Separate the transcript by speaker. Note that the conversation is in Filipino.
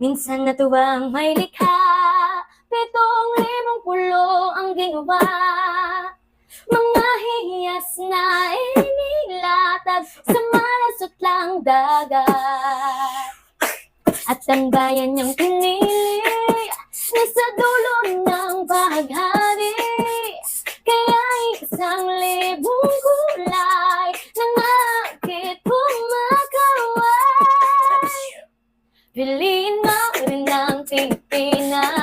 Speaker 1: Minsan natuwang may likha, 7,000 pulo ang ginawa. Mga hiyas na inilatag sa malasot lang dagat. At ang bayan niyang pinili, nasa dulo ng bahaghari. Kaya isang libong kulay ng akit kumakaway. Piliin mo rin ang Pilipinas.